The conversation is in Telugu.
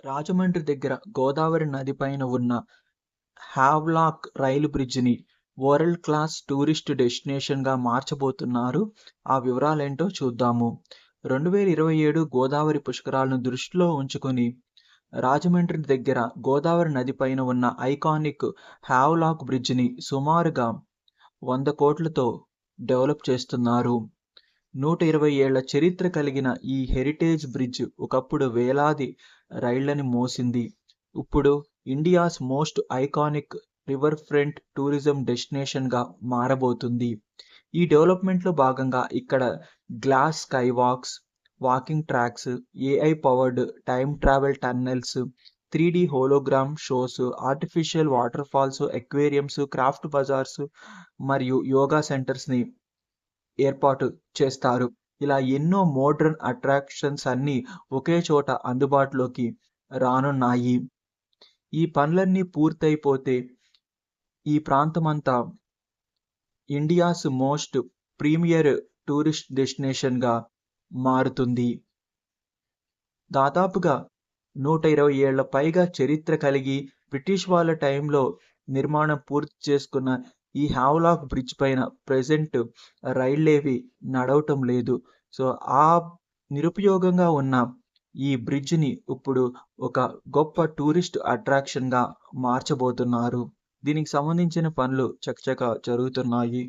రాజమండ్రి దగ్గర గోదావరి నది పైన ఉన్న హావ్లాక్ రైలు బ్రిడ్జిని వరల్డ్ క్లాస్ టూరిస్ట్ డెస్టినేషన్గా మార్చబోతున్నారు. ఆ వివరాలేంటో చూద్దాము. 2027 గోదావరి పుష్కరాలను దృష్టిలో ఉంచుకుని రాజమండ్రి దగ్గర గోదావరి నది పైన ఉన్న ఐకానిక్ హావ్లాక్ బ్రిడ్జిని సుమారుగా 100 కోట్లతో డెవలప్ చేస్తున్నారు. 120 ఏళ్ల చరిత్ర కలిగిన ఈ హెరిటేజ్ బ్రిడ్జ్ ఒకప్పుడు వేలాది రైళ్లని మోసింది. ఇప్పుడు India's most iconic river front tourism డెస్టినేషన్గా మారబోతుంది. ఈ డెవలప్మెంట్లో భాగంగా ఇక్కడ glass sky walks, walking tracks, AI powered time travel tunnels, 3D hologram shows, artificial water falls, aquariums, craft bazaars మరియు యోగా సెంటర్స్ని ఏర్పాటు చేస్తారు. ఇలా ఎన్నో మోడ్రన్ అట్రాక్షన్స్ అన్నీ ఒకే చోట అందుబాటులోకి రానున్నాయి. ఈ పనులన్నీ పూర్తయిపోతే ఈ ప్రాంతమంతా ఇండియాస్ మోస్ట్ ప్రీమియర్ టూరిస్ట్ డెస్టినేషన్గా మారుతుంది. దాదాపుగా 120 ఏళ్ల పైగా చరిత్ర కలిగి బ్రిటిష్ వాళ్ళ టైంలో నిర్మాణం పూర్తి చేసుకున్న ఈ హావ్లాక్ బ్రిడ్జ్ పైన ప్రెజెంట్ రైళ్లేవి నడవటం లేదు. సో ఆ నిరుపయోగంగా ఉన్న ఈ బ్రిడ్జ్ని ఇప్పుడు ఒక గొప్ప టూరిస్ట్ అట్రాక్షన్గా మార్చబోతున్నారు. దీనికి సంబంధించిన పనులు చకచకా జరుగుతున్నాయి.